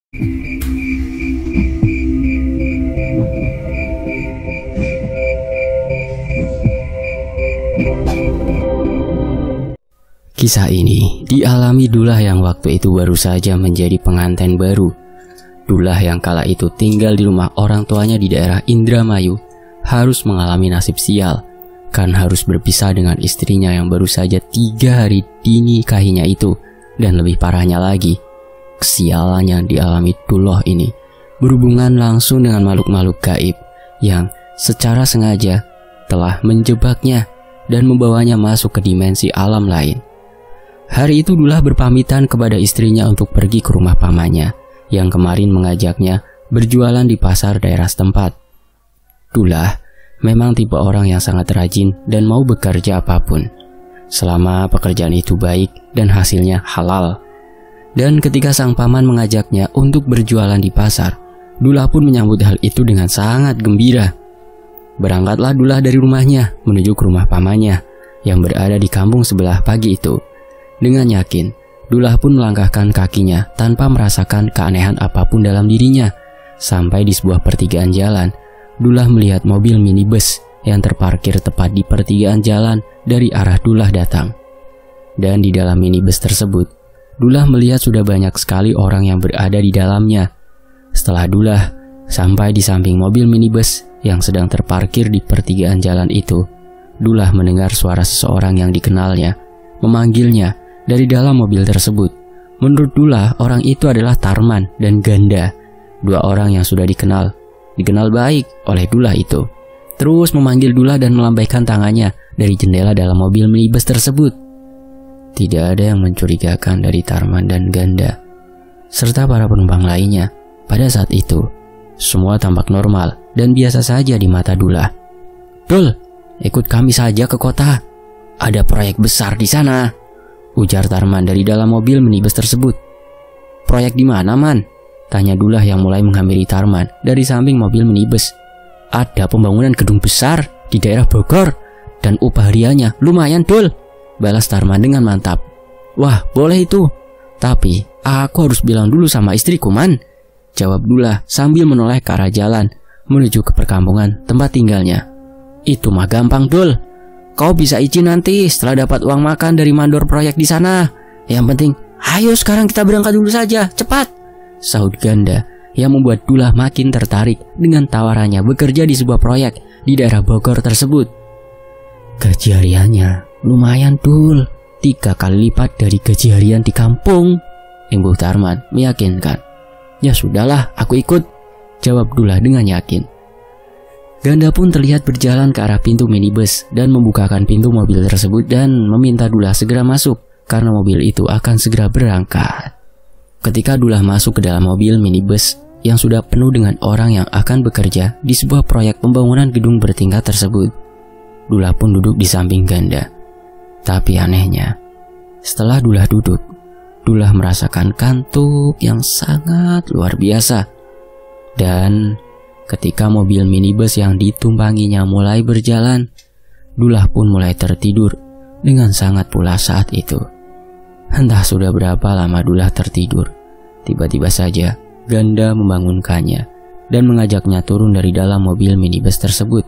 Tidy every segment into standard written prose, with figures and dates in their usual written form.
Kisah ini dialami Dullah yang waktu itu baru saja menjadi pengantin baru. Dullah yang kala itu tinggal di rumah orang tuanya di daerah Indramayu harus mengalami nasib sial, kan harus berpisah dengan istrinya yang baru saja 3 hari dinikahinya itu. Dan lebih parahnya lagi, kesialan yang dialami Dullah ini berhubungan langsung dengan makhluk-makhluk gaib yang secara sengaja telah menjebaknya dan membawanya masuk ke dimensi alam lain. Hari itu Dullah berpamitan kepada istrinya untuk pergi ke rumah pamannya yang kemarin mengajaknya berjualan di pasar daerah setempat. Dullah memang tipe orang yang sangat rajin dan mau bekerja apapun, selama pekerjaan itu baik dan hasilnya halal. Dan ketika sang paman mengajaknya untuk berjualan di pasar, Dullah pun menyambut hal itu dengan sangat gembira. Berangkatlah Dullah dari rumahnya menuju ke rumah pamannya yang berada di kampung sebelah pagi itu. Dengan yakin, Dullah pun melangkahkan kakinya tanpa merasakan keanehan apapun dalam dirinya. Sampai di sebuah pertigaan jalan, Dullah melihat mobil minibus yang terparkir tepat di pertigaan jalan dari arah Dullah datang. Dan di dalam minibus tersebut, Dullah melihat sudah banyak sekali orang yang berada di dalamnya. Setelah Dullah sampai di samping mobil minibus yang sedang terparkir di pertigaan jalan itu, Dullah mendengar suara seseorang yang dikenalnya memanggilnya dari dalam mobil tersebut. Menurut Dullah, orang itu adalah Tarman dan Ganda, 2 orang yang sudah dikenal baik oleh Dullah itu. Terus memanggil Dullah dan melambaikan tangannya dari jendela dalam mobil minibus tersebut. Tidak ada yang mencurigakan dari Tarman dan Ganda serta para penumpang lainnya. Pada saat itu, semua tampak normal dan biasa saja di mata Dullah. "Dul, ikut kami saja ke kota. Ada proyek besar di sana," ujar Tarman dari dalam mobil minibus tersebut. "Proyek di mana, Man?" tanya Dullah yang mulai menghampiri Tarman dari samping mobil minibus. "Ada pembangunan gedung besar di daerah Bogor dan upah hariannya lumayan, Dul," balas Tarman dengan mantap. "Wah, boleh itu. Tapi aku harus bilang dulu sama istriku, Man," jawab Dullah sambil menoleh ke arah jalan menuju ke perkampungan tempat tinggalnya. "Itu mah gampang, Dul. Kau bisa izin nanti setelah dapat uang makan dari mandor proyek di sana. Yang penting, ayo sekarang kita berangkat dulu saja, cepat," sahut Ganda yang membuat Dullah makin tertarik dengan tawarannya bekerja di sebuah proyek di daerah Bogor tersebut. "Gaji hariannya lumayan, Dul. 3 kali lipat dari gaji harian di kampung," imbuh Tarman meyakinkan. "Ya sudahlah, aku ikut," jawab Dullah dengan yakin. Ganda pun terlihat berjalan ke arah pintu minibus dan membukakan pintu mobil tersebut dan meminta Dullah segera masuk karena mobil itu akan segera berangkat. Ketika Dullah masuk ke dalam mobil minibus yang sudah penuh dengan orang yang akan bekerja di sebuah proyek pembangunan gedung bertingkat tersebut, Dullah pun duduk di samping Ganda. Tapi anehnya, setelah Dullah duduk, Dullah merasakan kantuk yang sangat luar biasa. Dan ketika mobil minibus yang ditumpanginya mulai berjalan, Dullah pun mulai tertidur dengan sangat pulas saat itu. Entah sudah berapa lama Dullah tertidur, tiba-tiba saja Ganda membangunkannya dan mengajaknya turun dari dalam mobil minibus tersebut.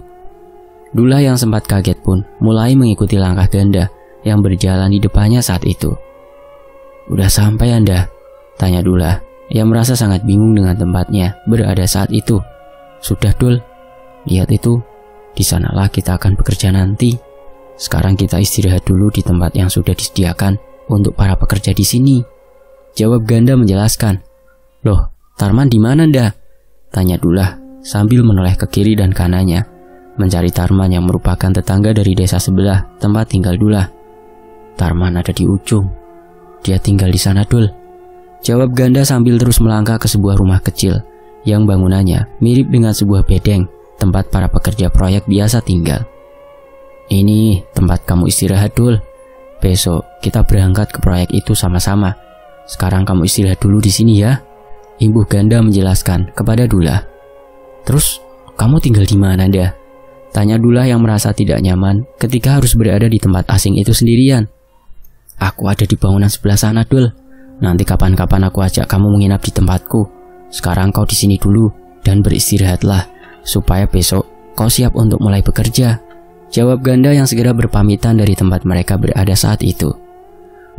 Dullah yang sempat kaget pun mulai mengikuti langkah Ganda yang berjalan di depannya saat itu. "Udah sampai Anda?" tanya Dullah yang merasa sangat bingung dengan tempatnya berada saat itu. "Sudah, Dul. Lihat itu, di sanalah kita akan bekerja nanti. Sekarang kita istirahat dulu di tempat yang sudah disediakan untuk para pekerja di sini," jawab Ganda menjelaskan. "Loh, Tarman di mana, Nda?" tanya Dullah sambil menoleh ke kiri dan kanannya mencari Tarman yang merupakan tetangga dari desa sebelah tempat tinggal Dullah. "Tarman ada di ujung. Dia tinggal di sana, Dul," jawab Ganda sambil terus melangkah ke sebuah rumah kecil yang bangunannya mirip dengan sebuah bedeng tempat para pekerja proyek biasa tinggal. "Ini tempat kamu istirahat, Dul. Besok kita berangkat ke proyek itu sama-sama. Sekarang kamu istirahat dulu di sini ya," imbuh Ganda menjelaskan kepada Dullah. "Terus kamu tinggal di mana, Nda?" tanya Dullah yang merasa tidak nyaman ketika harus berada di tempat asing itu sendirian. "Aku ada di bangunan sebelah sana, Dul. Nanti kapan-kapan aku ajak kamu menginap di tempatku," Sekarang kau di sini dulu dan beristirahatlah, supaya besok kau siap untuk mulai bekerja, jawab Ganda yang segera berpamitan dari tempat mereka berada saat itu.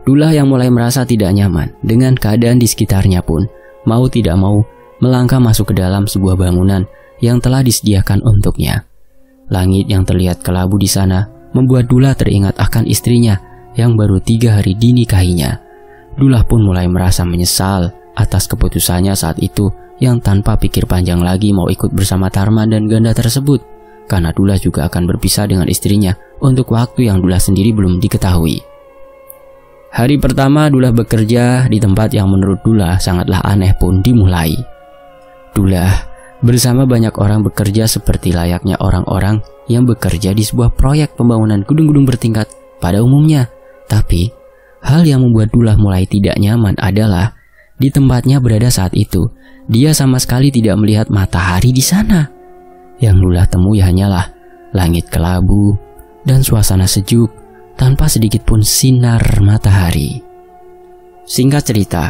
Dullah yang mulai merasa tidak nyaman dengan keadaan di sekitarnya pun mau tidak mau melangkah masuk ke dalam sebuah bangunan yang telah disediakan untuknya. Langit yang terlihat kelabu di sana membuat Dullah teringat akan istrinya yang baru 3 hari dinikahinya. Dullah pun mulai merasa menyesal atas keputusannya saat itu yang tanpa pikir panjang lagi mau ikut bersama Tarman dan Ganda tersebut, karena Dullah juga akan berpisah dengan istrinya untuk waktu yang Dullah sendiri belum diketahui. Hari pertama Dullah bekerja di tempat yang menurut Dullah sangatlah aneh pun dimulai. Dullah bersama banyak orang bekerja seperti layaknya orang-orang yang bekerja di sebuah proyek pembangunan gedung-gedung bertingkat pada umumnya. Tapi hal yang membuat Dullah mulai tidak nyaman adalah di tempatnya berada saat itu, dia sama sekali tidak melihat matahari di sana. Yang Dullah temui hanyalah langit kelabu dan suasana sejuk tanpa sedikit pun sinar matahari. Singkat cerita,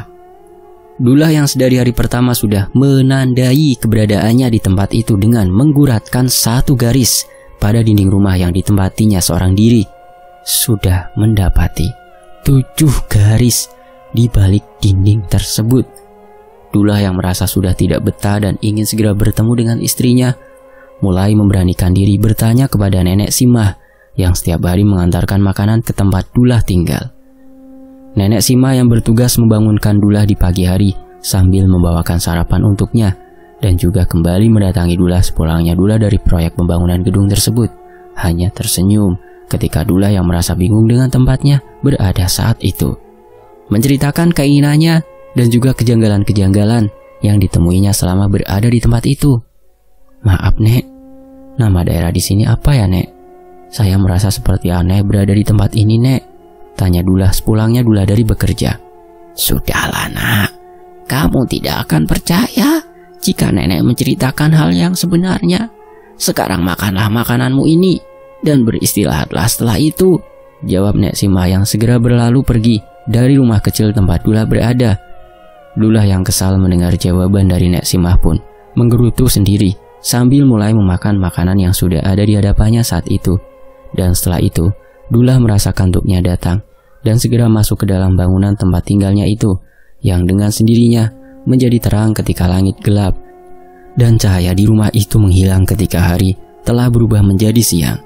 Dullah yang sedari hari pertama sudah menandai keberadaannya di tempat itu dengan mengguratkan satu garis pada dinding rumah yang ditempatinya seorang diri, sudah mendapati 7 garis di balik dinding tersebut. Dullah yang merasa sudah tidak betah dan ingin segera bertemu dengan istrinya, mulai memberanikan diri bertanya kepada nenek Simah yang setiap hari mengantarkan makanan ke tempat Dullah tinggal. Nenek Simah yang bertugas membangunkan Dullah di pagi hari sambil membawakan sarapan untuknya dan juga kembali mendatangi Dullah sepulangnya Dullah dari proyek pembangunan gedung tersebut, hanya tersenyum ketika Dullah yang merasa bingung dengan tempatnya berada saat itu, menceritakan keinginannya dan juga kejanggalan-kejanggalan yang ditemuinya selama berada di tempat itu. Maaf Nek, nama daerah di sini apa ya Nek? Saya merasa seperti aneh berada di tempat ini Nek, tanya Dullah sepulangnya Dullah dari bekerja. Sudahlah Nak, kamu tidak akan percaya jika nenek menceritakan hal yang sebenarnya. Sekarang makanlah makananmu ini dan beristirahatlah setelah itu, jawab Nek Simah yang segera berlalu pergi dari rumah kecil tempat Dullah berada. Dullah yang kesal mendengar jawaban dari Nek Simah pun menggerutu sendiri sambil mulai memakan makanan yang sudah ada di hadapannya saat itu. Dan setelah itu, Dullah merasa kantuknya datang dan segera masuk ke dalam bangunan tempat tinggalnya itu, yang dengan sendirinya menjadi terang ketika langit gelap dan cahaya di rumah itu menghilang ketika hari telah berubah menjadi siang.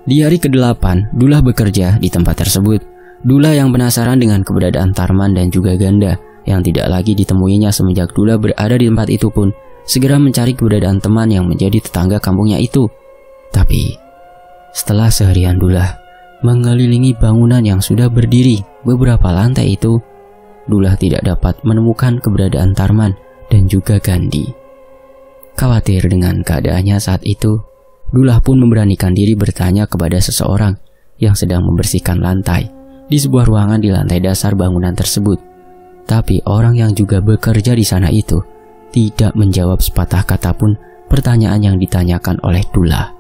Di hari ke-8, Dullah bekerja di tempat tersebut. Dullah yang penasaran dengan keberadaan Tarman dan juga Ganda yang tidak lagi ditemuinya semenjak Dullah berada di tempat itu pun segera mencari keberadaan teman yang menjadi tetangga kampungnya itu. Tapi setelah seharian Dullah mengelilingi bangunan yang sudah berdiri beberapa lantai itu, Dullah tidak dapat menemukan keberadaan Tarman dan juga Gandhi. Khawatir dengan keadaannya saat itu, Dullah pun memberanikan diri bertanya kepada seseorang yang sedang membersihkan lantai di sebuah ruangan di lantai dasar bangunan tersebut. Tapi orang yang juga bekerja di sana itu tidak menjawab sepatah kata pun pertanyaan yang ditanyakan oleh Dullah.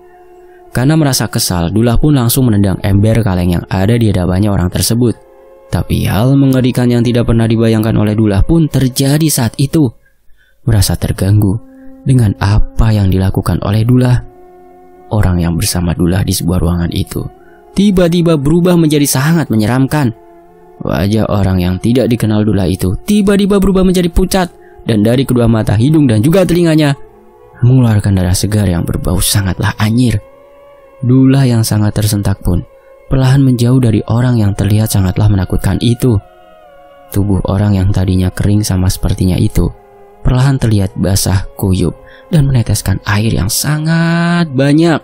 Karena merasa kesal, Dullah pun langsung menendang ember kaleng yang ada di hadapannya orang tersebut. Tapi hal mengerikan yang tidak pernah dibayangkan oleh Dullah pun terjadi saat itu. Merasa terganggu dengan apa yang dilakukan oleh Dullah, orang yang bersama Dullah di sebuah ruangan itu tiba-tiba berubah menjadi sangat menyeramkan. Wajah orang yang tidak dikenal Dullah itu tiba-tiba berubah menjadi pucat, dan dari kedua mata, hidung dan juga telinganya mengeluarkan darah segar yang berbau sangatlah anyir. Dullah yang sangat tersentak pun perlahan menjauh dari orang yang terlihat sangatlah menakutkan itu. Tubuh orang yang tadinya kering sama sepertinya itu perlahan terlihat basah kuyup dan meneteskan air yang sangat banyak.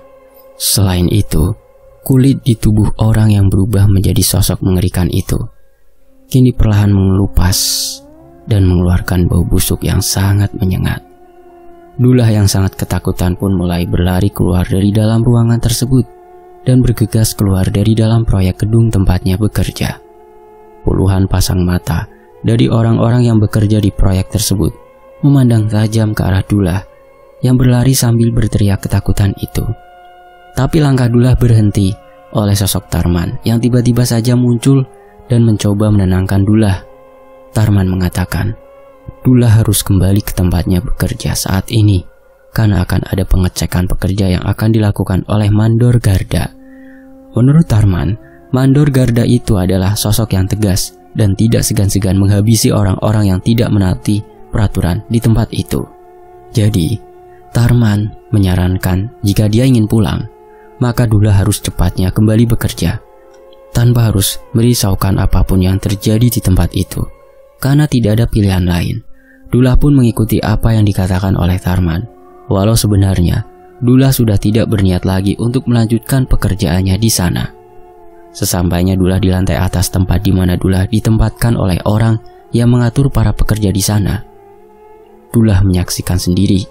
Selain itu, kulit di tubuh orang yang berubah menjadi sosok mengerikan itu kini perlahan mengelupas dan mengeluarkan bau busuk yang sangat menyengat. Dullah yang sangat ketakutan pun mulai berlari keluar dari dalam ruangan tersebut dan bergegas keluar dari dalam proyek gedung tempatnya bekerja. Puluhan pasang mata dari orang-orang yang bekerja di proyek tersebut memandang tajam ke arah Dullah yang berlari sambil berteriak ketakutan itu. Tapi langkah Dullah berhenti oleh sosok Tarman yang tiba-tiba saja muncul dan mencoba menenangkan Dullah. Tarman mengatakan, Dula harus kembali ke tempatnya bekerja saat ini, karena akan ada pengecekan pekerja yang akan dilakukan oleh Mandor Garda. Menurut Tarman, Mandor Garda itu adalah sosok yang tegas dan tidak segan-segan menghabisi orang-orang yang tidak menaati peraturan di tempat itu. Jadi, Tarman menyarankan jika dia ingin pulang, maka Dula harus cepatnya kembali bekerja, tanpa harus merisaukan apapun yang terjadi di tempat itu, karena tidak ada pilihan lain. Dula pun mengikuti apa yang dikatakan oleh Tarman, walau sebenarnya Dula sudah tidak berniat lagi untuk melanjutkan pekerjaannya di sana. Sesampainya Dula di lantai atas tempat di mana Dula ditempatkan oleh orang yang mengatur para pekerja di sana, Dula menyaksikan sendiri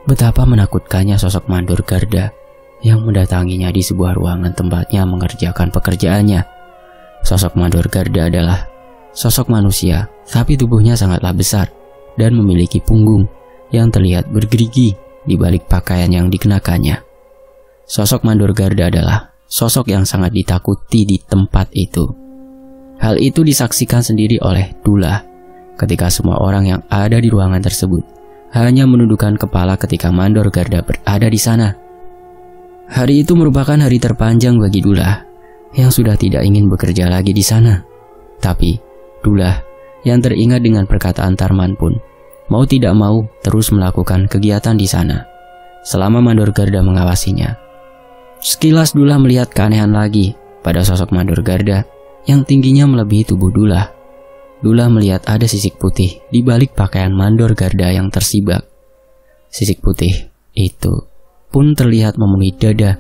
betapa menakutkannya sosok Mandor Garda yang mendatanginya di sebuah ruangan tempatnya mengerjakan pekerjaannya. Sosok Mandor Garda adalah sosok manusia, tapi tubuhnya sangatlah besar dan memiliki punggung yang terlihat bergerigi di balik pakaian yang dikenakannya. Sosok Mandor Garda adalah sosok yang sangat ditakuti di tempat itu. Hal itu disaksikan sendiri oleh Dula ketika semua orang yang ada di ruangan tersebut hanya menundukkan kepala ketika Mandor Garda berada di sana. Hari itu merupakan hari terpanjang bagi Dula yang sudah tidak ingin bekerja lagi di sana. Tapi Dula yang teringat dengan perkataan Tarman pun mau tidak mau terus melakukan kegiatan di sana selama Mandor Garda mengawasinya. Sekilas Dula melihat keanehan lagi pada sosok Mandor Garda yang tingginya melebihi tubuh Dula. Dula melihat ada sisik putih di balik pakaian Mandor Garda yang tersibak. Sisik putih itu pun terlihat memenuhi dada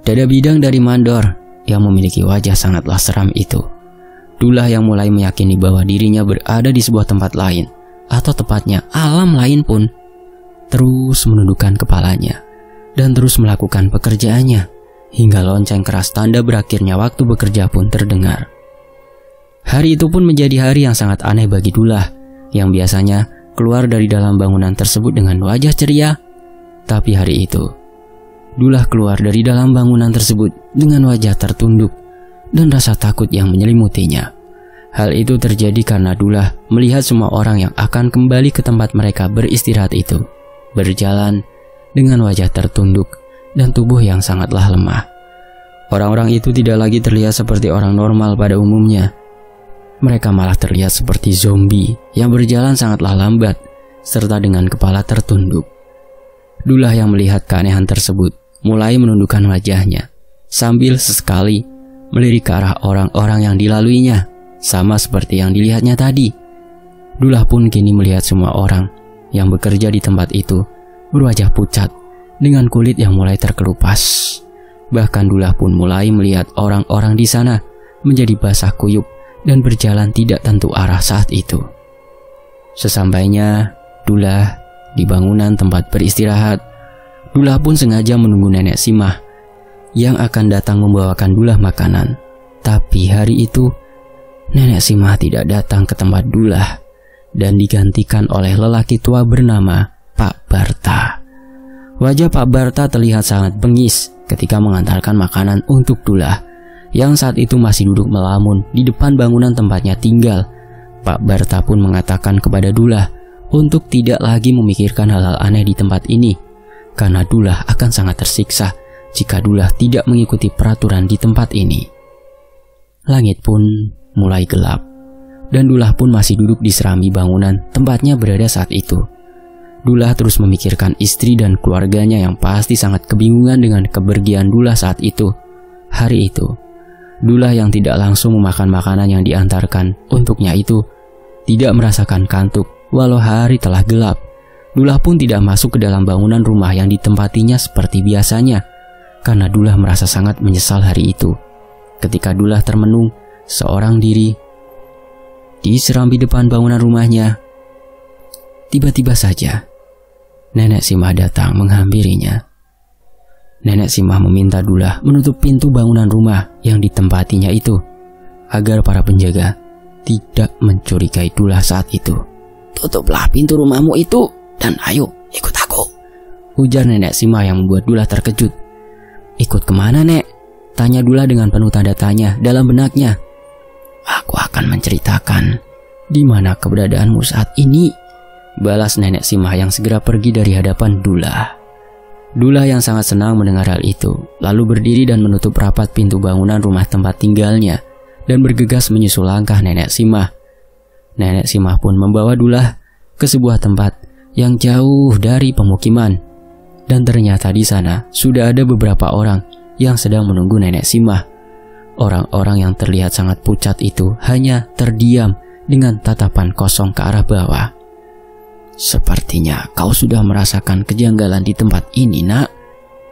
bidang dari Mandor yang memiliki wajah sangatlah seram itu. Dula yang mulai meyakini bahwa dirinya berada di sebuah tempat lain, atau tepatnya alam lain pun, terus menundukkan kepalanya dan terus melakukan pekerjaannya hingga lonceng keras tanda berakhirnya waktu bekerja pun terdengar. Hari itu pun menjadi hari yang sangat aneh bagi Dula yang biasanya keluar dari dalam bangunan tersebut dengan wajah ceria. Tapi hari itu Dula keluar dari dalam bangunan tersebut dengan wajah tertunduk dan rasa takut yang menyelimutinya. Hal itu terjadi karena Dula melihat semua orang yang akan kembali ke tempat mereka beristirahat itu berjalan dengan wajah tertunduk dan tubuh yang sangatlah lemah. Orang-orang itu tidak lagi terlihat seperti orang normal pada umumnya. Mereka malah terlihat seperti zombie yang berjalan sangatlah lambat serta dengan kepala tertunduk. Dula yang melihat keanehan tersebut mulai menundukkan wajahnya sambil sesekali melirik ke arah orang-orang yang dilaluinya, sama seperti yang dilihatnya tadi. Dula pun kini melihat semua orang yang bekerja di tempat itu berwajah pucat dengan kulit yang mulai terkelupas. Bahkan Dula pun mulai melihat orang-orang di sana menjadi basah kuyup dan berjalan tidak tentu arah saat itu. Sesampainya Dula di bangunan tempat beristirahat, Dula pun sengaja menunggu Nenek Simah yang akan datang membawakan Dula makanan. Tapi hari itu Nenek Simah tidak datang ke tempat Dula dan digantikan oleh lelaki tua bernama Pak Barta. Wajah Pak Barta terlihat sangat bengis ketika mengantarkan makanan untuk Dula yang saat itu masih duduk melamun di depan bangunan tempatnya tinggal. Pak Barta pun mengatakan kepada Dula untuk tidak lagi memikirkan hal-hal aneh di tempat ini, karena Dula akan sangat tersiksa jika Dula tidak mengikuti peraturan di tempat ini. Langit pun mulai gelap dan Dula pun masih duduk di serambi bangunan tempatnya berada saat itu. Dula terus memikirkan istri dan keluarganya yang pasti sangat kebingungan dengan kepergian Dula saat itu. Hari itu, Dula yang tidak langsung memakan makanan yang diantarkan untuknya itu tidak merasakan kantuk walau hari telah gelap. Dula pun tidak masuk ke dalam bangunan rumah yang ditempatinya seperti biasanya, karena Dula merasa sangat menyesal hari itu. Ketika Dula termenung seorang diri di serambi depan bangunan rumahnya, tiba-tiba saja Nenek Simah datang menghampirinya. Nenek Simah meminta Dula menutup pintu bangunan rumah yang ditempatinya itu agar para penjaga tidak mencurigai Dula saat itu. "Tutuplah pintu rumahmu itu dan ayo ikut aku," ujar Nenek Simah yang membuat Dula terkejut. "Ikut kemana, Nek?" tanya Dula dengan penuh tanda tanya dalam benaknya. "Aku akan menceritakan di mana keberadaanmu saat ini balas Nenek Simah yang segera pergi dari hadapan Dullah. Dullah yang sangat senang mendengar hal itu, lalu berdiri dan menutup rapat pintu bangunan rumah tempat tinggalnya dan bergegas menyusul langkah Nenek Simah. Nenek Simah pun membawa Dullah ke sebuah tempat yang jauh dari pemukiman, dan ternyata di sana sudah ada beberapa orang yang sedang menunggu Nenek Simah. Orang-orang yang terlihat sangat pucat itu hanya terdiam dengan tatapan kosong ke arah bawah. "Sepertinya kau sudah merasakan kejanggalan di tempat ini, Nak,"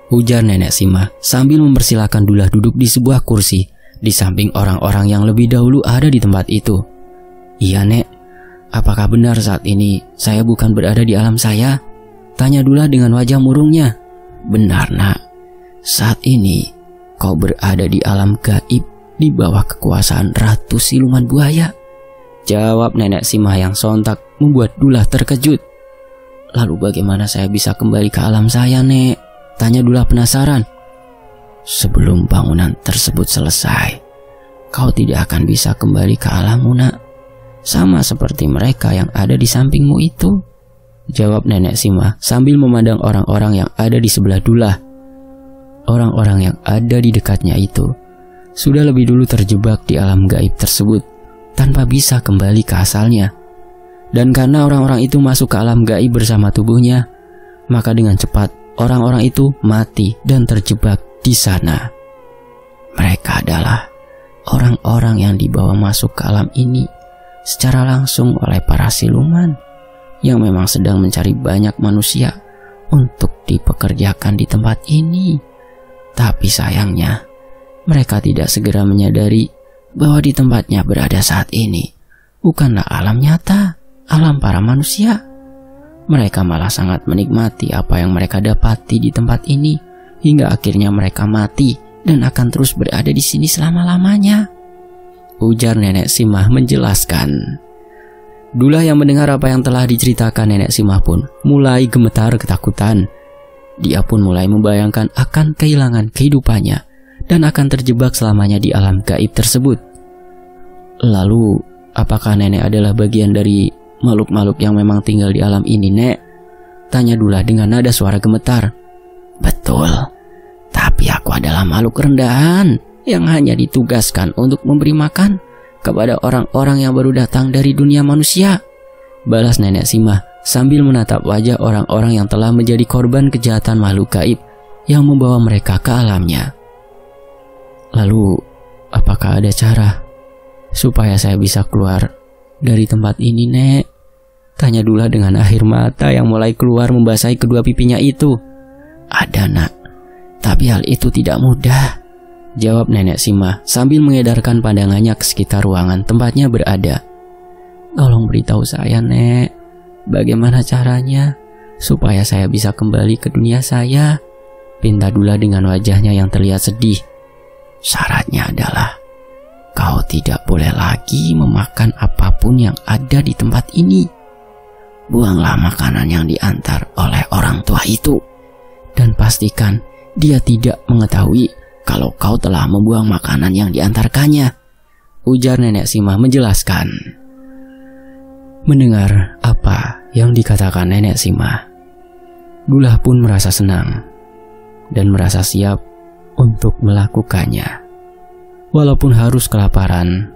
ujar Nenek Simah sambil mempersilahkan Dullah duduk di sebuah kursi di samping orang-orang yang lebih dahulu ada di tempat itu. "Iya, Nek. Apakah benar saat ini saya bukan berada di alam saya?" tanya Dullah dengan wajah murungnya. "Benar, Nak. Saat ini kau berada di alam gaib di bawah kekuasaan Ratu Siluman Buaya," jawab Nenek Simah yang sontak membuat Dullah terkejut. "Lalu bagaimana saya bisa kembali ke alam saya, Nek?" tanya Dullah penasaran. "Sebelum bangunan tersebut selesai, kau tidak akan bisa kembali ke alammu, Nak. Sama seperti mereka yang ada di sampingmu itu," jawab Nenek Simah sambil memandang orang-orang yang ada di sebelah Dullah. Orang-orang yang ada di dekatnya itu sudah lebih dulu terjebak di alam gaib tersebut tanpa bisa kembali ke asalnya. Dan karena orang-orang itu masuk ke alam gaib bersama tubuhnya, maka dengan cepat orang-orang itu mati dan terjebak di sana. Mereka adalah orang-orang yang dibawa masuk ke alam ini secara langsung oleh para siluman yang memang sedang mencari banyak manusia untuk dipekerjakan di tempat ini. Tapi sayangnya, mereka tidak segera menyadari bahwa di tempatnya berada saat ini bukanlah alam nyata, alam para manusia. Mereka malah sangat menikmati apa yang mereka dapati di tempat ini, hingga akhirnya mereka mati dan akan terus berada di sini selama-lamanya, ujar Nenek Simah menjelaskan. Dullah yang mendengar apa yang telah diceritakan Nenek Simah pun mulai gemetar ketakutan. Dia pun mulai membayangkan akan kehilangan kehidupannya dan akan terjebak selamanya di alam gaib tersebut. "Lalu, apakah Nenek adalah bagian dari makhluk-makhluk yang memang tinggal di alam ini, Nek?" tanya Dullah dengan nada suara gemetar. "Betul, tapi aku adalah makhluk rendahan yang hanya ditugaskan untuk memberi makan kepada orang-orang yang baru datang dari dunia manusia," balas Nenek Simah sambil menatap wajah orang-orang yang telah menjadi korban kejahatan makhluk gaib yang membawa mereka ke alamnya. "Lalu, apakah ada cara supaya saya bisa keluar dari tempat ini, Nek?" tanya Dullah dengan air mata yang mulai keluar membasahi kedua pipinya itu. "Ada, Nak, tapi hal itu tidak mudah," jawab Nenek Simah sambil mengedarkan pandangannya ke sekitar ruangan tempatnya berada. "Tolong beritahu saya, Nek, bagaimana caranya supaya saya bisa kembali ke dunia saya?" pinta Dullah dengan wajahnya yang terlihat sedih. "Syaratnya adalah kau tidak boleh lagi memakan apapun yang ada di tempat ini. Buanglah makanan yang diantar oleh orang tua itu, dan pastikan dia tidak mengetahui kalau kau telah membuang makanan yang diantarkannya," ujar Nenek Simah menjelaskan. Mendengar apa yang dikatakan Nenek Simah, Dullah pun merasa senang dan merasa siap untuk melakukannya. Walaupun harus kelaparan,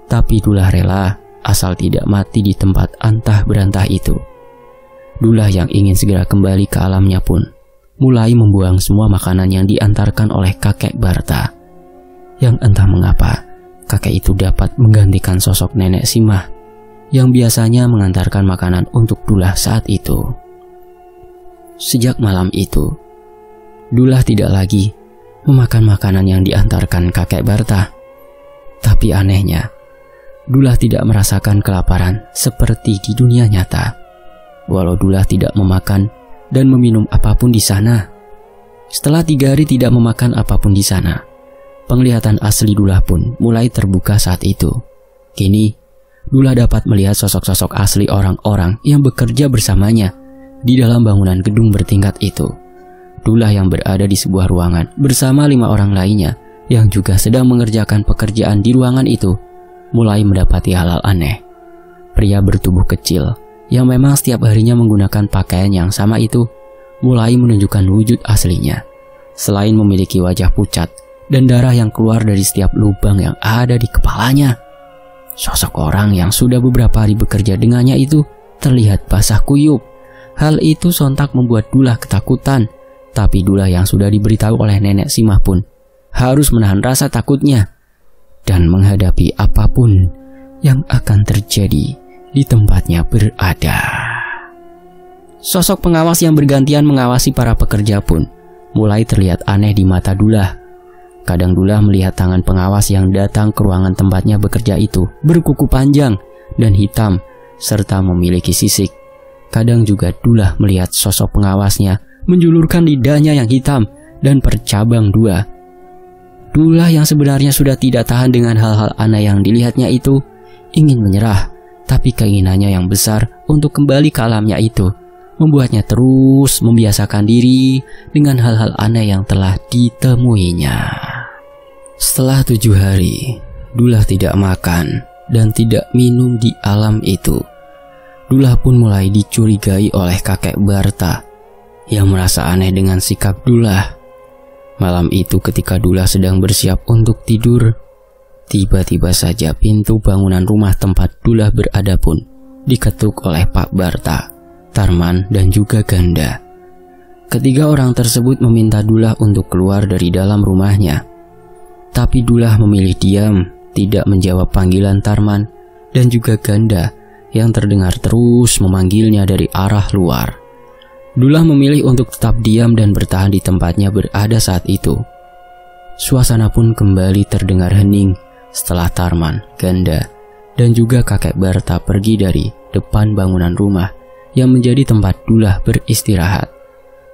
tapi Dullah rela asal tidak mati di tempat antah berantah itu. Dullah yang ingin segera kembali ke alamnya pun mulai membuang semua makanan yang diantarkan oleh kakek Barta. Yang entah mengapa kakek itu dapat menggantikan sosok Nenek Simah yang biasanya mengantarkan makanan untuk Dullah saat itu. Sejak malam itu, Dullah tidak lagi memakan makanan yang diantarkan kakek Barta. Tapi anehnya, Dullah tidak merasakan kelaparan seperti di dunia nyata, walau Dullah tidak memakan dan meminum apapun di sana. Setelah 3 hari tidak memakan apapun di sana, penglihatan asli Dullah pun mulai terbuka saat itu. Kini, Dullah dapat melihat sosok-sosok asli orang-orang yang bekerja bersamanya di dalam bangunan gedung bertingkat itu. Dullah yang berada di sebuah ruangan bersama 5 orang lainnya yang juga sedang mengerjakan pekerjaan di ruangan itu mulai mendapati hal-hal aneh. Pria bertubuh kecil yang memang setiap harinya menggunakan pakaian yang sama itu mulai menunjukkan wujud aslinya. Selain memiliki wajah pucat dan darah yang keluar dari setiap lubang yang ada di kepalanya, sosok orang yang sudah beberapa hari bekerja dengannya itu terlihat basah kuyup. Hal itu sontak membuat Dullah ketakutan, tapi Dullah yang sudah diberitahu oleh Nenek Simah pun harus menahan rasa takutnya dan menghadapi apapun yang akan terjadi di tempatnya berada. Sosok pengawas yang bergantian mengawasi para pekerja pun mulai terlihat aneh di mata Dullah. Kadang Dullah melihat tangan pengawas yang datang ke ruangan tempatnya bekerja itu berkuku panjang dan hitam serta memiliki sisik. Kadang juga Dullah melihat sosok pengawasnya menjulurkan lidahnya yang hitam dan bercabang dua. Dullah yang sebenarnya sudah tidak tahan dengan hal-hal aneh yang dilihatnya itu ingin menyerah, tapi keinginannya yang besar untuk kembali ke alamnya itu membuatnya terus membiasakan diri dengan hal-hal aneh yang telah ditemuinya. Setelah 7 hari, Dullah tidak makan dan tidak minum di alam itu. Dullah pun mulai dicurigai oleh kakek Barta yang merasa aneh dengan sikap Dullah. Malam itu ketika Dullah sedang bersiap untuk tidur, tiba-tiba saja pintu bangunan rumah tempat Dullah berada pun diketuk oleh Pak Barta, Tarman, dan juga Ganda. Ketiga orang tersebut meminta Dullah untuk keluar dari dalam rumahnya. Tapi Dullah memilih diam, tidak menjawab panggilan Tarman dan juga Ganda yang terdengar terus memanggilnya dari arah luar. Dullah memilih untuk tetap diam dan bertahan di tempatnya berada saat itu. Suasana pun kembali terdengar hening setelah Tarman, Ganda, dan juga kakek Barta pergi dari depan bangunan rumah yang menjadi tempat Dullah beristirahat.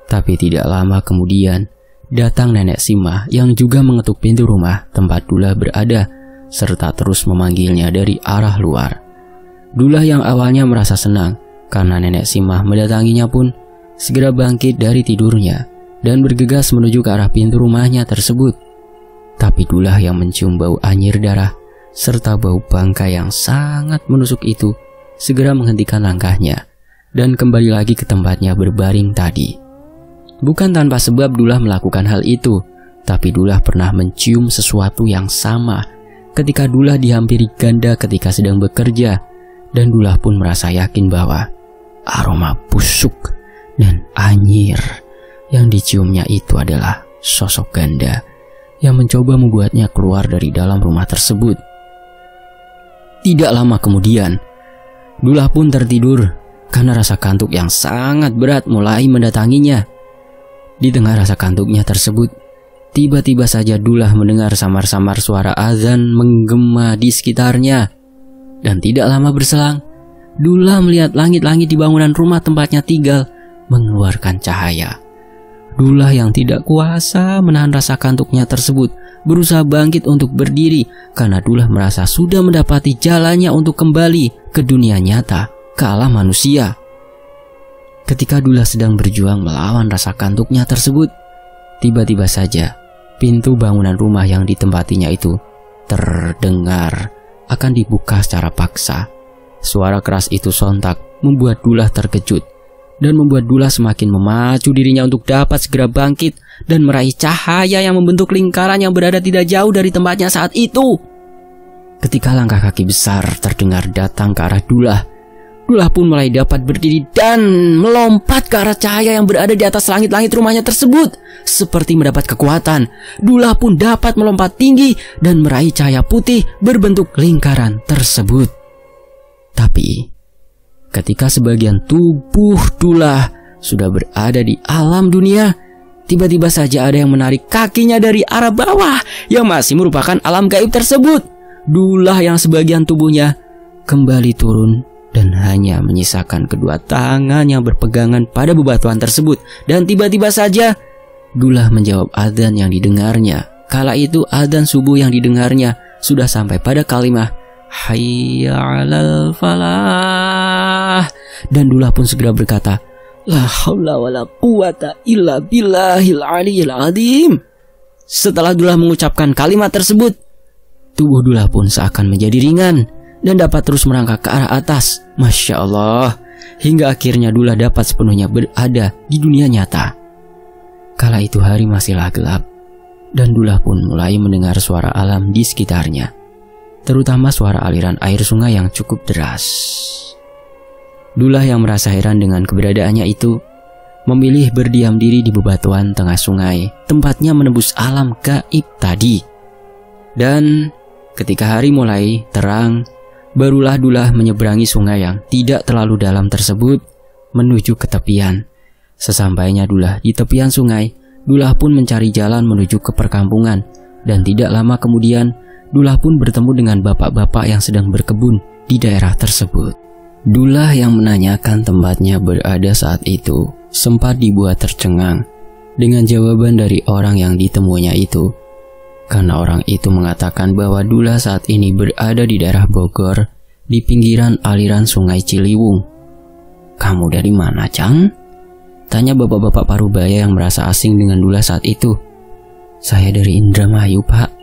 Tapi tidak lama kemudian datang Nenek Simah yang juga mengetuk pintu rumah tempat Dullah berada serta terus memanggilnya dari arah luar. Dullah yang awalnya merasa senang karena Nenek Simah mendatanginya pun segera bangkit dari tidurnya dan bergegas menuju ke arah pintu rumahnya tersebut. Tapi Dullah yang mencium bau anyir darah serta bau bangkai yang sangat menusuk itu segera menghentikan langkahnya dan kembali lagi ke tempatnya berbaring tadi. Bukan tanpa sebab Dullah melakukan hal itu, tapi Dullah pernah mencium sesuatu yang sama ketika Dullah dihampiri Ganda ketika sedang bekerja. Dan Dullah pun merasa yakin bahwa aroma busuk dan anyir yang diciumnya itu adalah sosok Ganda yang mencoba membuatnya keluar dari dalam rumah tersebut. Tidak lama kemudian, Dullah pun tertidur karena rasa kantuk yang sangat berat mulai mendatanginya. Di tengah rasa kantuknya tersebut, tiba-tiba saja Dullah mendengar samar-samar suara azan menggema di sekitarnya. Dan tidak lama berselang, Dullah melihat langit-langit di bangunan rumah tempatnya tinggal mengeluarkan cahaya. Dullah yang tidak kuasa menahan rasa kantuknya tersebut berusaha bangkit untuk berdiri karena Dullah merasa sudah mendapati jalannya untuk kembali ke dunia nyata, ke alam manusia. Ketika Dullah sedang berjuang melawan rasa kantuknya tersebut, tiba-tiba saja pintu bangunan rumah yang ditempatinya itu terdengar akan dibuka secara paksa. Suara keras itu sontak membuat Dullah terkejut dan membuat Dullah semakin memacu dirinya untuk dapat segera bangkit dan meraih cahaya yang membentuk lingkaran yang berada tidak jauh dari tempatnya saat itu. Ketika langkah kaki besar terdengar datang ke arah Dullah, Dullah pun mulai dapat berdiri dan melompat ke arah cahaya yang berada di atas langit-langit rumahnya tersebut. Seperti mendapat kekuatan, Dullah pun dapat melompat tinggi dan meraih cahaya putih berbentuk lingkaran tersebut. Tapi, ketika sebagian tubuh Dullah sudah berada di alam dunia, tiba-tiba saja ada yang menarik kakinya dari arah bawah yang masih merupakan alam gaib tersebut. Dullah yang sebagian tubuhnya kembali turun dan hanya menyisakan kedua tangan yang berpegangan pada bebatuan tersebut. Dan tiba-tiba saja Dullah menjawab adzan yang didengarnya. Kala itu adzan subuh yang didengarnya sudah sampai pada kalimat Hayya 'alal falah. Dan Dullah pun segera berkata, La haula wala quwata illa billahil aliyil azim. Setelah Dullah mengucapkan kalimat tersebut, tubuh Dullah pun seakan menjadi ringan dan dapat terus merangkak ke arah atas. Masya Allah, hingga akhirnya Dullah dapat sepenuhnya berada di dunia nyata. Kala itu hari masihlah gelap, dan Dullah pun mulai mendengar suara alam di sekitarnya, terutama suara aliran air sungai yang cukup deras. Dullah yang merasa heran dengan keberadaannya itu, memilih berdiam diri di bebatuan tengah sungai, tempatnya menembus alam gaib tadi. Dan ketika hari mulai terang, barulah Dullah menyeberangi sungai yang tidak terlalu dalam tersebut menuju ke tepian. Sesampainya Dullah di tepian sungai, Dullah pun mencari jalan menuju ke perkampungan, dan tidak lama kemudian Dullah pun bertemu dengan bapak-bapak yang sedang berkebun di daerah tersebut. Dullah yang menanyakan tempatnya berada saat itu sempat dibuat tercengang dengan jawaban dari orang yang ditemuinya itu, karena orang itu mengatakan bahwa Dullah saat ini berada di daerah Bogor, di pinggiran aliran sungai Ciliwung. "Kamu dari mana, Cang?" tanya bapak-bapak Parubaya yang merasa asing dengan Dullah saat itu. "Saya dari Indramayu, Pak,"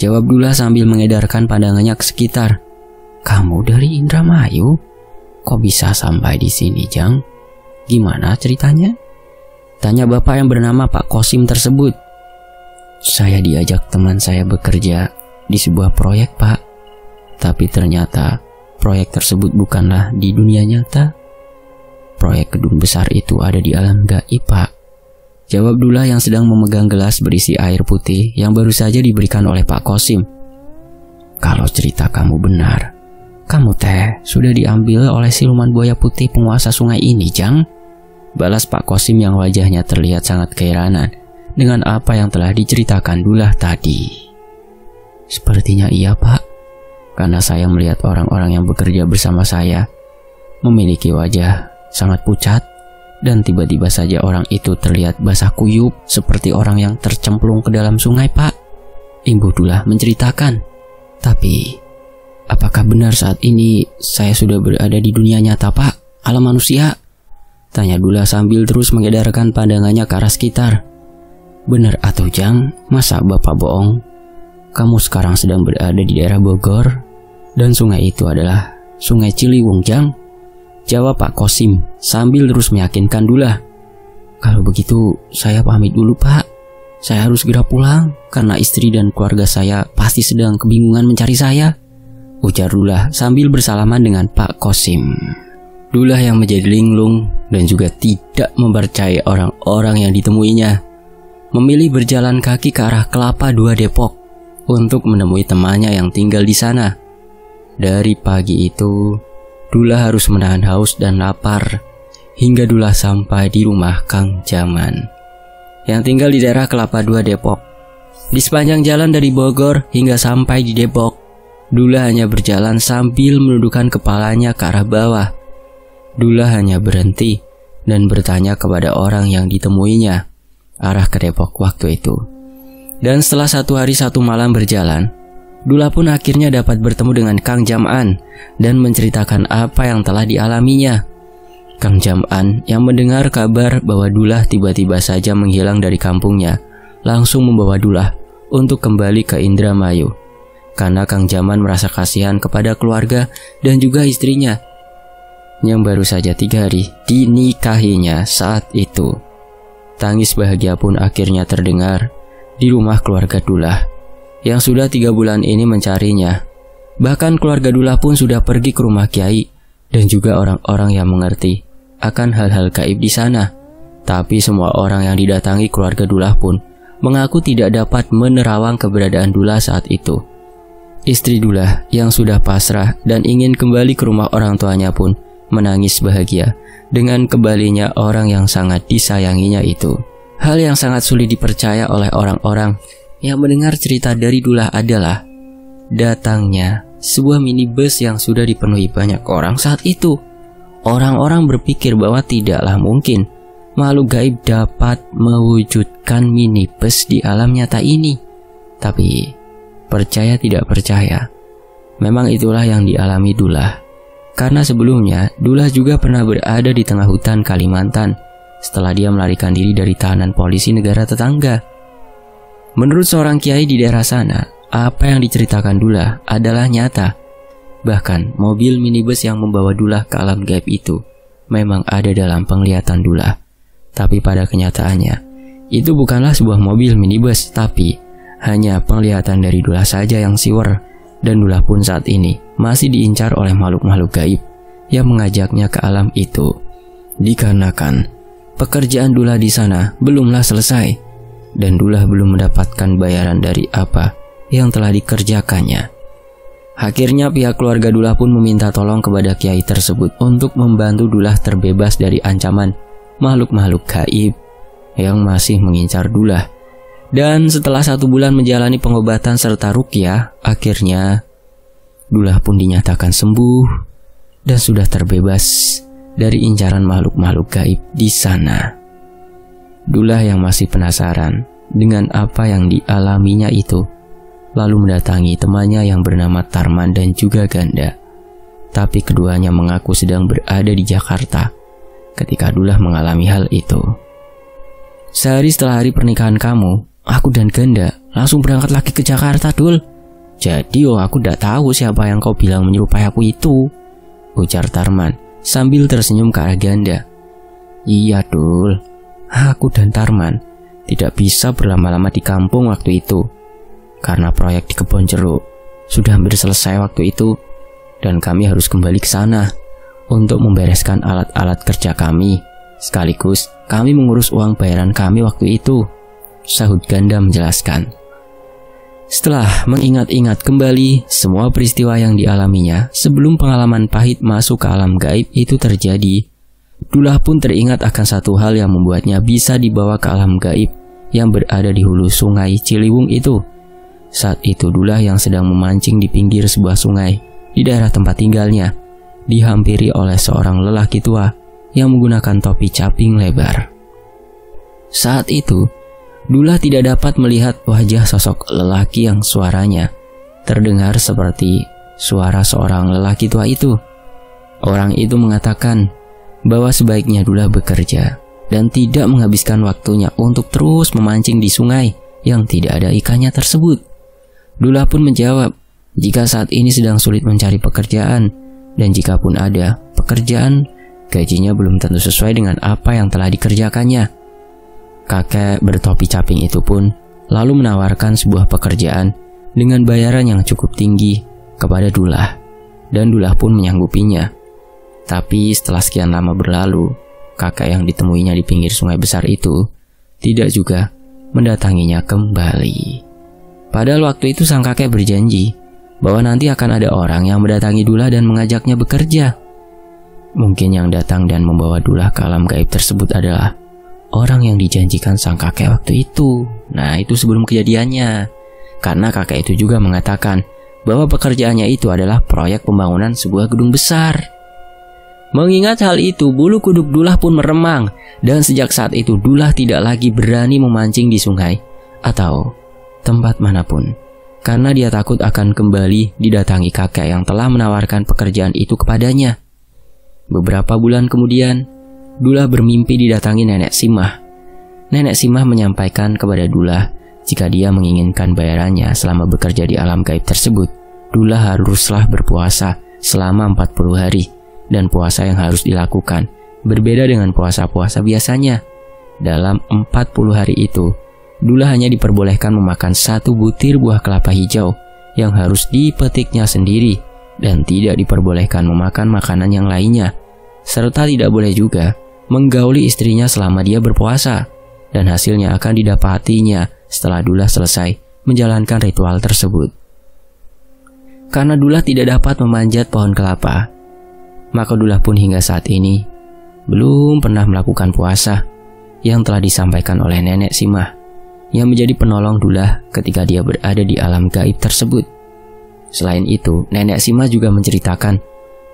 jawab Dullah sambil mengedarkan pandangannya ke sekitar. "Kamu dari Indramayu? Kok bisa sampai di sini, Jang? Gimana ceritanya?" tanya bapak yang bernama Pak Kosim tersebut. "Saya diajak teman saya bekerja di sebuah proyek, Pak. Tapi ternyata proyek tersebut bukanlah di dunia nyata. Proyek gedung besar itu ada di alam gaib, Pak," jawab Dullah yang sedang memegang gelas berisi air putih yang baru saja diberikan oleh Pak Kosim. "Kalau cerita kamu benar, kamu teh sudah diambil oleh siluman buaya putih penguasa sungai ini, Jang," balas Pak Kosim yang wajahnya terlihat sangat keheranan dengan apa yang telah diceritakan Dullah tadi. "Sepertinya iya, Pak, karena saya melihat orang-orang yang bekerja bersama saya memiliki wajah sangat pucat, dan tiba-tiba saja orang itu terlihat basah kuyup seperti orang yang tercemplung ke dalam sungai, Pak," Imbu Dullah menceritakan. "Tapi apakah benar saat ini saya sudah berada di dunia nyata, Pak, alam manusia?" tanya Dullah sambil terus mengedarkan pandangannya ke arah sekitar. "Benar atuh, Jang, masa Bapak bohong? Kamu sekarang sedang berada di daerah Bogor, dan sungai itu adalah sungai Ciliwung, Jang," jawab Pak Kosim sambil terus meyakinkan Dullah. "Kalau begitu saya pamit dulu, Pak. Saya harus segera pulang karena istri dan keluarga saya pasti sedang kebingungan mencari saya," ujar Dullah sambil bersalaman dengan Pak Kosim. Dullah yang menjadi linglung dan juga tidak mempercayai orang-orang yang ditemuinya, memilih berjalan kaki ke arah Kelapa II Depok untuk menemui temannya yang tinggal di sana. Dari pagi itu, Dullah harus menahan haus dan lapar hingga Dullah sampai di rumah Kang Jaman yang tinggal di daerah Kelapa II Depok. Di sepanjang jalan dari Bogor hingga sampai di Depok, Dullah hanya berjalan sambil menundukkan kepalanya ke arah bawah. Dullah hanya berhenti dan bertanya kepada orang yang ditemuinya arah ke Depok waktu itu. Dan setelah 1 hari 1 malam berjalan, Dullah pun akhirnya dapat bertemu dengan Kang Jaman dan menceritakan apa yang telah dialaminya. Kang Jaman yang mendengar kabar bahwa Dullah tiba-tiba saja menghilang dari kampungnya, langsung membawa Dullah untuk kembali ke Indramayu. Karena Kang Jaman merasa kasihan kepada keluarga dan juga istrinya yang baru saja 3 hari dinikahinya saat itu. Tangis bahagia pun akhirnya terdengar di rumah keluarga Dullah yang sudah 3 bulan ini mencarinya. Bahkan keluarga Dullah pun sudah pergi ke rumah kiai dan juga orang-orang yang mengerti akan hal-hal gaib di sana. Tapi semua orang yang didatangi keluarga Dullah pun mengaku tidak dapat menerawang keberadaan Dullah saat itu. Istri Dullah yang sudah pasrah dan ingin kembali ke rumah orang tuanya pun menangis bahagia dengan kembalinya orang yang sangat disayanginya itu. Hal yang sangat sulit dipercaya oleh orang-orang yang mendengar cerita dari Dullah adalah datangnya sebuah minibus yang sudah dipenuhi banyak orang saat itu. Orang-orang berpikir bahwa tidaklah mungkin makhluk gaib dapat mewujudkan minibus di alam nyata ini. Tapi percaya tidak percaya, memang itulah yang dialami Dullah. Karena sebelumnya Dullah juga pernah berada di tengah hutan Kalimantan setelah dia melarikan diri dari tahanan polisi negara tetangga. Menurut seorang kiai di daerah sana, apa yang diceritakan Dullah adalah nyata. Bahkan mobil minibus yang membawa Dullah ke alam gaib itu memang ada dalam penglihatan Dullah. Tapi pada kenyataannya, itu bukanlah sebuah mobil minibus, tapi hanya penglihatan dari Dullah saja yang siwer. Dan Dullah pun saat ini masih diincar oleh makhluk-makhluk gaib yang mengajaknya ke alam itu. Dikarenakan pekerjaan Dullah di sana belumlah selesai, dan Dullah belum mendapatkan bayaran dari apa yang telah dikerjakannya. Akhirnya pihak keluarga Dullah pun meminta tolong kepada kiai tersebut untuk membantu Dullah terbebas dari ancaman makhluk-makhluk gaib yang masih mengincar Dullah. Dan setelah 1 bulan menjalani pengobatan serta ruqyah, akhirnya Dullah pun dinyatakan sembuh dan sudah terbebas dari incaran makhluk-makhluk gaib di sana. Dullah yang masih penasaran dengan apa yang dialaminya itu, lalu mendatangi temannya yang bernama Tarman dan juga Ganda. Tapi keduanya mengaku sedang berada di Jakarta ketika Dullah mengalami hal itu. Sehari setelah hari pernikahan kamu, aku dan Ganda langsung berangkat lagi ke Jakarta, Dul. Jadi aku tidak tahu siapa yang kau bilang menyerupai aku itu, ujar Tarman sambil tersenyum ke arah Ganda. Iya, Dul. Aku dan Tarman tidak bisa berlama-lama di kampung waktu itu, karena proyek di kebun jeruk sudah hampir selesai waktu itu, dan kami harus kembali ke sana untuk membereskan alat-alat kerja kami. Sekaligus kami mengurus uang bayaran kami waktu itu, sahut Ganda menjelaskan. Setelah mengingat-ingat kembali semua peristiwa yang dialaminya sebelum pengalaman pahit masuk ke alam gaib itu terjadi, Dullah pun teringat akan satu hal yang membuatnya bisa dibawa ke alam gaib yang berada di hulu sungai Ciliwung itu. Saat itu Dullah yang sedang memancing di pinggir sebuah sungai di daerah tempat tinggalnya dihampiri oleh seorang lelaki tua yang menggunakan topi caping lebar. Saat itu Dullah tidak dapat melihat wajah sosok lelaki yang suaranya terdengar seperti suara seorang lelaki tua itu. Orang itu mengatakan bahwa sebaiknya Dullah bekerja dan tidak menghabiskan waktunya untuk terus memancing di sungai yang tidak ada ikannya tersebut. Dullah pun menjawab jika saat ini sedang sulit mencari pekerjaan, dan jika pun ada pekerjaan, gajinya belum tentu sesuai dengan apa yang telah dikerjakannya. Kakek bertopi caping itu pun lalu menawarkan sebuah pekerjaan dengan bayaran yang cukup tinggi kepada Dullah, dan Dullah pun menyanggupinya. Tapi setelah sekian lama berlalu, kakek yang ditemuinya di pinggir sungai besar itu tidak juga mendatanginya kembali. Padahal waktu itu sang kakek berjanji bahwa nanti akan ada orang yang mendatangi Dullah dan mengajaknya bekerja. Mungkin yang datang dan membawa Dullah ke alam gaib tersebut adalah orang yang dijanjikan sang kakek waktu itu. Nah, itu sebelum kejadiannya. Karena kakek itu juga mengatakan bahwa pekerjaannya itu adalah proyek pembangunan sebuah gedung besar. Mengingat hal itu, bulu kuduk Dullah pun meremang, dan sejak saat itu Dullah tidak lagi berani memancing di sungai atau tempat manapun, karena dia takut akan kembali didatangi kakek yang telah menawarkan pekerjaan itu kepadanya. Beberapa bulan kemudian, Dullah bermimpi didatangi Nenek Simah. Nenek Simah menyampaikan kepada Dullah jika dia menginginkan bayarannya selama bekerja di alam gaib tersebut, Dullah haruslah berpuasa selama 40 hari. Dan puasa yang harus dilakukan berbeda dengan puasa-puasa biasanya. Dalam 40 hari itu, Dullah hanya diperbolehkan memakan 1 butir buah kelapa hijau yang harus dipetiknya sendiri, dan tidak diperbolehkan memakan makanan yang lainnya, serta tidak boleh juga menggauli istrinya selama dia berpuasa, dan hasilnya akan didapatinya setelah Dullah selesai menjalankan ritual tersebut. Karena Dullah tidak dapat memanjat pohon kelapa, maka Dullah pun hingga saat ini belum pernah melakukan puasa yang telah disampaikan oleh Nenek Simah yang menjadi penolong Dullah ketika dia berada di alam gaib tersebut. Selain itu, Nenek Simah juga menceritakan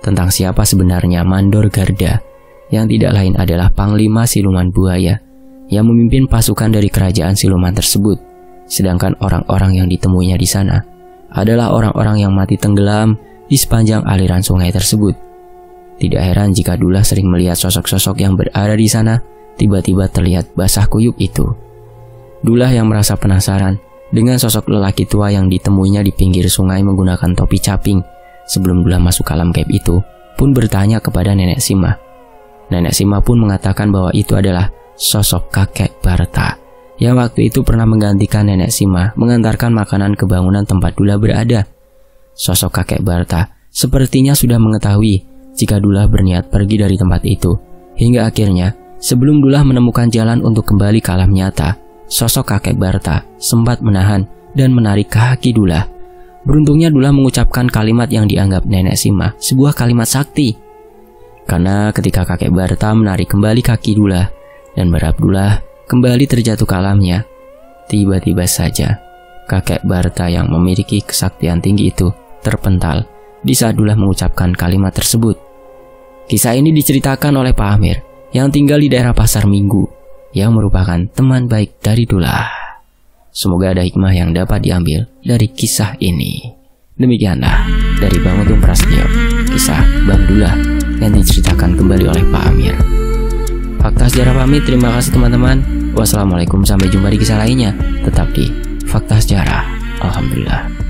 tentang siapa sebenarnya Mandor Garda, yang tidak lain adalah Panglima Siluman Buaya yang memimpin pasukan dari kerajaan siluman tersebut. Sedangkan orang-orang yang ditemuinya di sana adalah orang-orang yang mati tenggelam di sepanjang aliran sungai tersebut. Tidak heran jika Dullah sering melihat sosok-sosok yang berada di sana tiba-tiba terlihat basah kuyup itu. Dullah yang merasa penasaran dengan sosok lelaki tua yang ditemuinya di pinggir sungai menggunakan topi caping sebelum Dullah masuk alam gaib itu, pun bertanya kepada Nenek Simah. Nenek Sima pun mengatakan bahwa itu adalah sosok kakek Barta yang waktu itu pernah menggantikan Nenek Sima mengantarkan makanan ke bangunan tempat Dula berada. Sosok kakek Barta sepertinya sudah mengetahui jika Dula berniat pergi dari tempat itu, hingga akhirnya sebelum Dula menemukan jalan untuk kembali ke alam nyata, sosok kakek Barta sempat menahan dan menarik kaki Dula. Beruntungnya Dula mengucapkan kalimat yang dianggap Nenek Sima sebuah kalimat sakti. Karena ketika kakek Barta menarik kembali kaki Dula dan berharap Dula kembali terjatuh ke alamnya, tiba-tiba saja kakek Barta yang memiliki kesaktian tinggi itu terpental di saat Dula mengucapkan kalimat tersebut. Kisah ini diceritakan oleh Pak Amir yang tinggal di daerah Pasar Minggu, yang merupakan teman baik dari Dula. Semoga ada hikmah yang dapat diambil dari kisah ini. Demikianlah dari Bang Untung Prasetyo, kisah Bang Dula yang diceritakan kembali oleh Pak Amir. Fakta Sejarah pamit, terima kasih teman-teman. Wassalamualaikum, sampai jumpa di kisah lainnya. Tetap di Fakta Sejarah. Alhamdulillah.